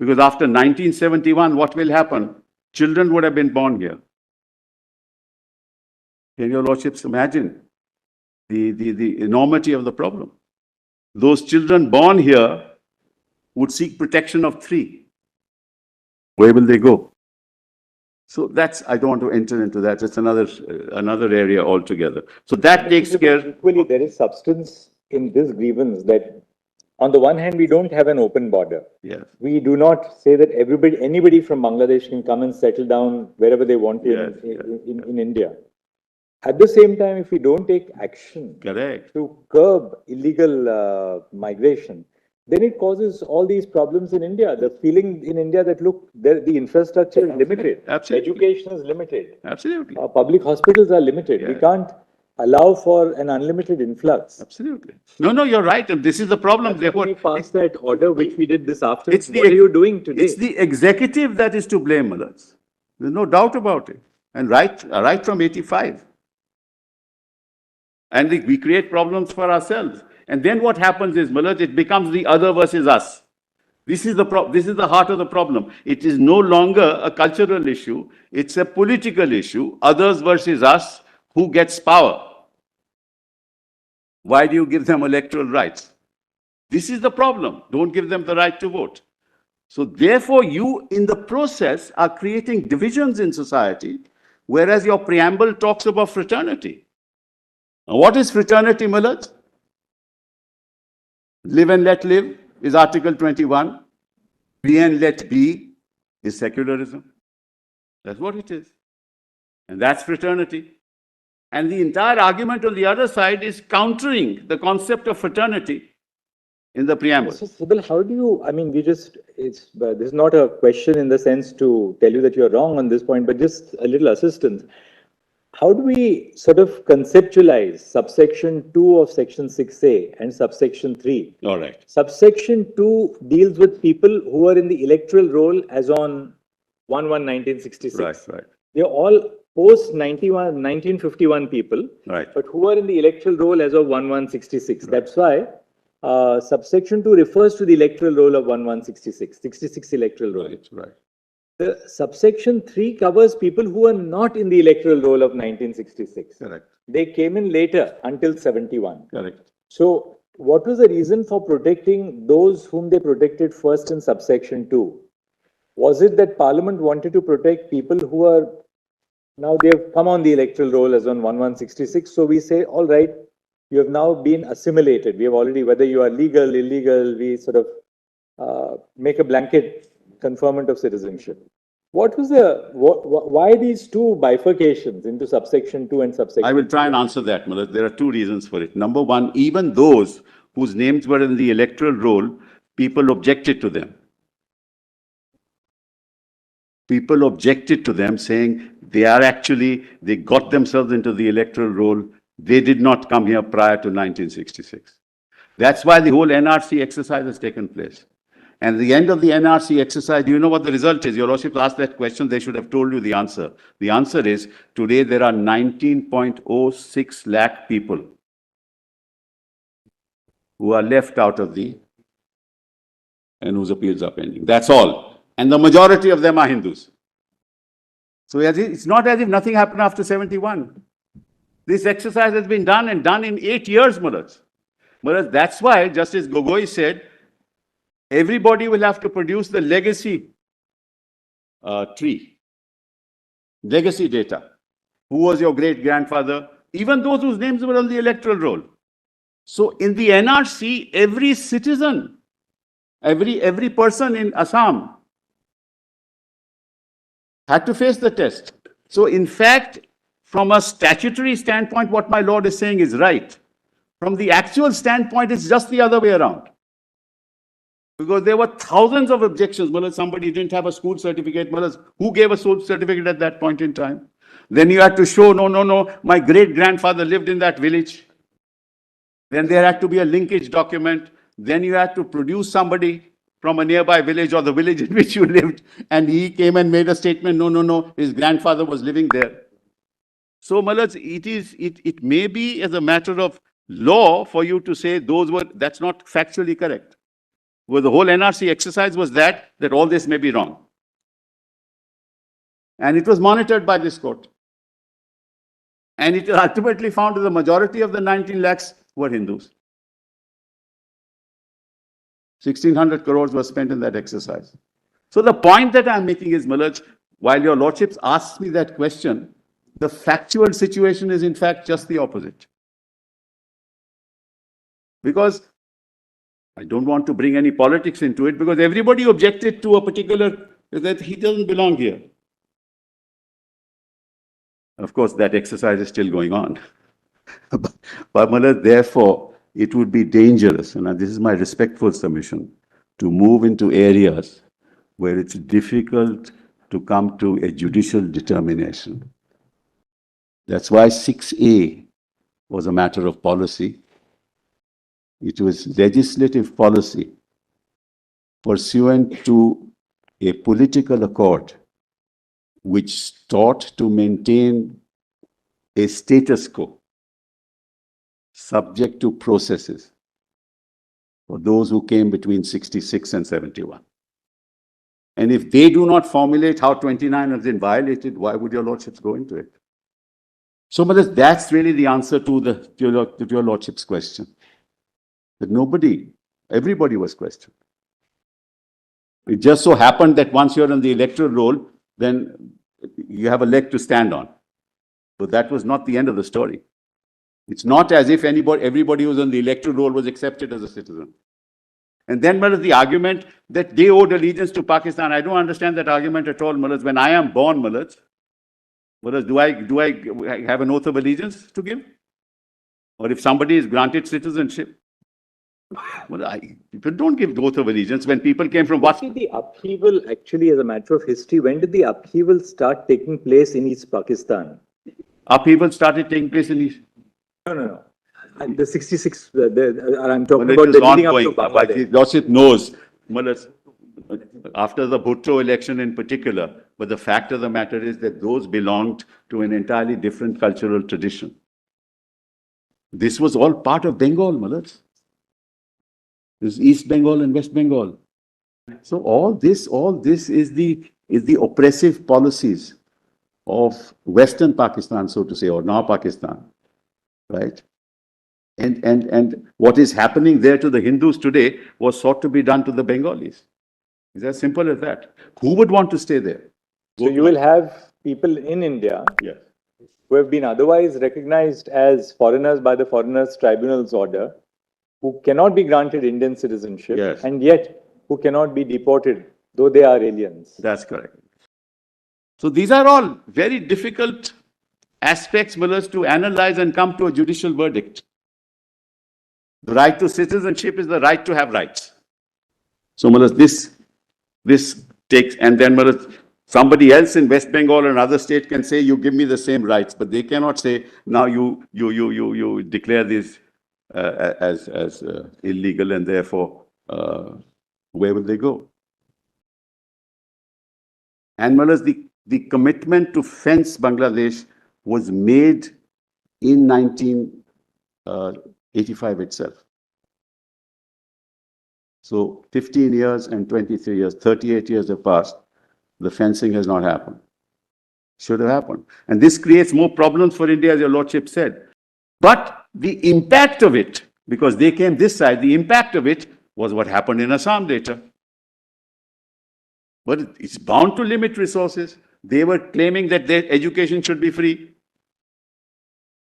Because after 1971, what will happen? Children would have been born here. Can your lordships imagine the enormity of the problem? Those children born here would seek protection of 3. Where will they go? So that's, I don't want to enter into that. It's another area altogether. So that takes care. Equally, there is substance in this grievance that, on the one hand, we don't have an open border. Yes. We do not say that anybody from Bangladesh can come and settle down wherever they want in India. At the same time, if we don't take action to curb illegal migration, then it causes all these problems in India. The feeling in India that, look, the infrastructure is limited. Absolutely. Education is limited. Absolutely. Our public hospitals are limited. We can't allow for an unlimited influx. Absolutely. No, you're right. And this is the problem. Therefore, we passed that order which we did this afternoon. What are you doing today? It's the executive that is to blame, Malaj. There's no doubt about it. And right from 85. And we create problems for ourselves. And then what happens is, Malaj, it becomes the other versus us. This is the heart of the problem. It is no longer a cultural issue. It's a political issue. Others versus us. Who gets power? Why do you give them electoral rights? This is the problem. Don't give them the right to vote. So therefore, you, in the process, are creating divisions in society, whereas your preamble talks about fraternity. Now, what is fraternity, Malaj? Live and let live is Article 21. Be and let be is secularism. That's what it is. And that's fraternity. And the entire argument on the other side is countering the concept of fraternity in the preamble. So, Sibyl, how do you, I mean, this is not a question in the sense to tell you that you're wrong on this point, but just a little assistance. How do we sort of conceptualize subsection 2 of section 6A and subsection 3? All right. Subsection 2 deals with people who are in the electoral roll as on 1/1/1966. Right. They're all post-1951 people, right, but who are in the electoral roll as of 1/1/66. Right. That's why subsection 2 refers to the electoral roll of 1/1/66, 66 electoral roll. Right. The subsection 3 covers people who are not in the electoral roll of 1966. Correct. They came in later until 71. Correct. So what was the reason for protecting those whom they protected first in subsection 2? Was it that Parliament wanted to protect people who are now they've come on the electoral roll as on 1/1/66? So we say, all right, you have now been assimilated. We have already, whether you are legal, illegal, we sort of make a blanket conferment of citizenship. What was why these two bifurcations into subsection 2 and subsection 3? I will try and answer that, Malaj. There are two reasons for it. Number one, even those whose names were in the electoral roll, people objected to them. People objected to them, saying they got themselves into the electoral roll. They did not come here prior to 1966. That's why the whole NRC exercise has taken place. And at the end of the NRC exercise, do you know what the result is? Your Lordship asked that question, they should have told you the answer. The answer is, today there are 19.06 lakh people who are left out of and whose appeals are pending. That's all. And the majority of them are Hindus. So it's not as if nothing happened after 71. This exercise has been done and done in 8 years, Malaj. Malaj, that's why Justice Gogoi said, everybody will have to produce the legacy tree, legacy data. Who was your great-grandfather? Even those whose names were on the electoral roll. So in the NRC, every citizen, every person in Assam had to face the test. So in fact, from a statutory standpoint, what my lord is saying is right. From the actual standpoint, it's just the other way around. Because there were thousands of objections. Malaj, somebody didn't have a school certificate. Malaj, who gave a school certificate at that point in time? Then you had to show, no, my great-grandfather lived in that village. Then there had to be a linkage document. Then you had to produce somebody from a nearby village or the village in which you lived. And he came and made a statement, no, his grandfather was living there. So, Malaj, it may be as a matter of law for you to say that's not factually correct. Well, the whole NRC exercise was that all this may be wrong. And it was monitored by this court. And it ultimately found that the majority of the 19 lakhs were Hindus. 1,600 crores was spent in that exercise. So the point that I'm making is, Malaj, while your lordships asked me that question, the factual situation is in fact just the opposite. Because I don't want to bring any politics into it, because everybody objected to a particular, that he doesn't belong here. Of course, that exercise is still going on. But Malaj, therefore, it would be dangerous, and this is my respectful submission, to move into areas where it's difficult to come to a judicial determination. That's why 6A was a matter of policy. It was legislative policy pursuant to a political accord which sought to maintain a status quo subject to processes for those who came between 66 and 71. And if they do not formulate how 29 has been violated, why would your lordships go into it? So, but that's really the answer to your lordship's question. That everybody was questioned. It just so happened that once you're in the electoral roll, then you have a leg to stand on. But that was not the end of the story. It's not as if everybody who was on the electoral roll was accepted as a citizen. And then, Malaj, the argument that they owed allegiance to Pakistan, I don't understand that argument at all, Malaj. When I am born, Malaj, do I have an oath of allegiance to give? Or if somebody is granted citizenship, well, people don't give oath of allegiance. When people came from what? See, the upheaval, actually, as a matter of history, when did the upheaval start taking place in East Pakistan? Upheaval started taking place in East. No. The 66, I'm talking about the leading up to Bangladesh. Lordship knows, after the Bhutto election in particular, but the fact of the matter is that those belonged to an entirely different cultural tradition. This was all part of Bengal, Malaj. This is East Bengal and West Bengal. So all this is the oppressive policies of Western Pakistan, so to say, or now Pakistan, right? And what is happening there to the Hindus today was sought to be done to the Bengalis. It's as simple as that. Who would want to stay there? So you will have people in India Yes. who have been otherwise recognized as foreigners by the Foreigners Tribunal's order, who cannot be granted Indian citizenship, Yes. and yet who cannot be deported, though they are aliens. That's correct. So these are all very difficult aspects, Millers, to analyze and come to a judicial verdict. The right to citizenship is the right to have rights. So, Millers, this takes, and then, Millers, somebody else in West Bengal or another state can say, you give me the same rights, but they cannot say, now you declare these as illegal, and therefore, where will they go? And, Millers, the commitment to fence Bangladesh was made in 1985 itself. So 15 years and 23 years, 38 years have passed. The fencing has not happened. Should have happened. And this creates more problems for India, as your lordship said. But the impact of it, because they came this side, the impact of it was what happened in Assam later. But it's bound to limit resources. They were claiming that their education should be free.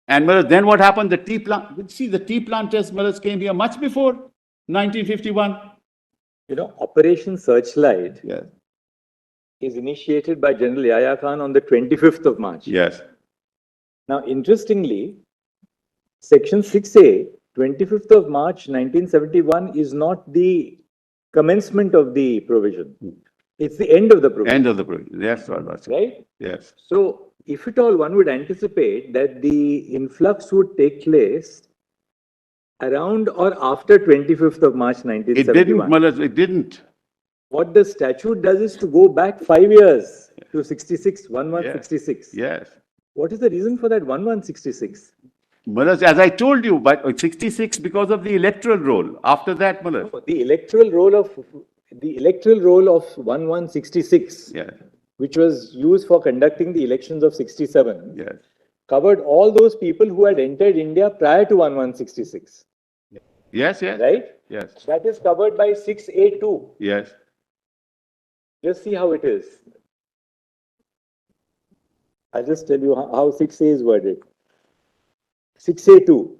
And then what happened? The tea planters came here much before 1951. You know, Operation Searchlight Yes. is initiated by General Yahya Khan on the 25th of March. Yes. Now, interestingly, Section 6A, 25th of March 1971, is not the commencement of the provision. It's the end of the provision. End of the provision. Yes, right? Yes. So, if at all, one would anticipate that the influx would take place around or after 25th of March 1971. It didn't. What the statute does is to go back 5 years to 66, 1166. Yes. What is the reason for that 1166? Mullah, as I told you, by 66 because of the electoral roll. After that, Mullah. The electoral roll of 1166, Yeah. which was used for conducting the elections of 67, Yes. covered all those people who had entered India prior to 1166, Yes, yes. right? Yes. That is covered by 6A2. Yes. Just see how it is. I'll just tell you how 6A is worded. 6A2.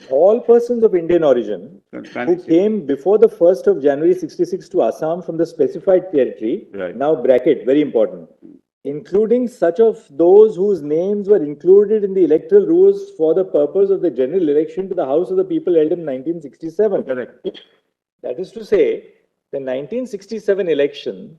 All persons of Indian origin who came before the 1st of January 66 to Assam from the specified territory, Right. now bracket, very important, including such of those whose names were included in the electoral rules for the purpose of the general election to the House of the People held in 1967. Correct. That is to say, the 1967 election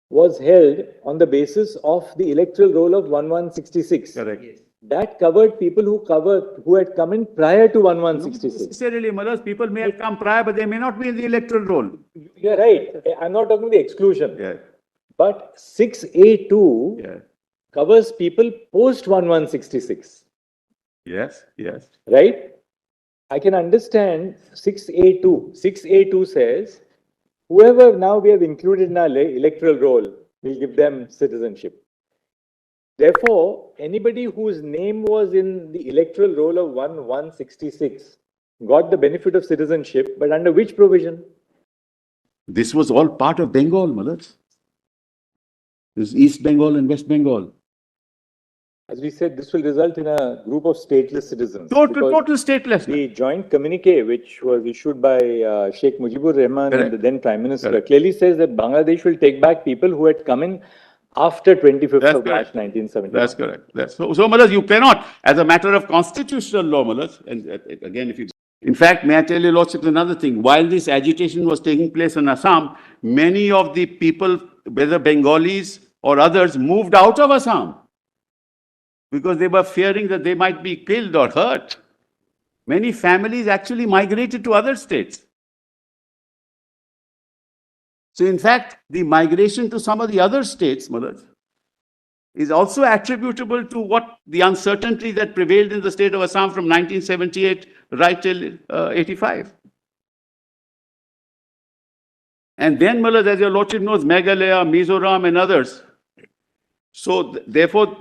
was held on the basis of the electoral roll of 1166. Correct. Yes. That covered people who had come in prior to 1166. Necessarily, Mullah, people may have come prior, but they may not be in the electoral roll. You're right. I'm not talking the exclusion. Yeah. But 6A2 Yeah. covers people post 1166. Yes. Yes. Right? I can understand 6A2. 6A2 says, whoever now we have included in our electoral roll, we'll give them citizenship. Therefore, anybody whose name was in the electoral roll of 1166 got the benefit of citizenship, but under which provision? This was all part of Bengal, Mullah. This is East Bengal and West Bengal. As we said, this will result in a group of stateless citizens. Total statelessness. The joint communique, which was issued by Sheikh Mujibur Rahman and the then Prime Minister, clearly says that Bangladesh will take back people who had come in after 25th of March 1970. That's correct. So, Mullah, you cannot, as a matter of constitutional law, Mullah, and again, if you... In fact, may I tell you, Lordship, another thing. While this agitation was taking place in Assam, many of the people, whether Bengalis or others, moved out of Assam because they were fearing that they might be killed or hurt. Many families actually migrated to other states. So, in fact, the migration to some of the other states, Mullah, is also attributable to what the uncertainty that prevailed in the state of Assam from 1978 right till 85. And then, Mullah, as your Lordship knows, Meghalaya, Mizoram and others. So, therefore,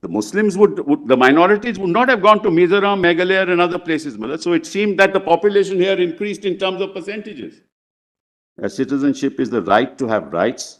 the Muslims the minorities would not have gone to Mizoram, Meghalaya and other places, Mullah. So, it seemed that the population here increased in terms of percentages. Citizenship is the right to have rights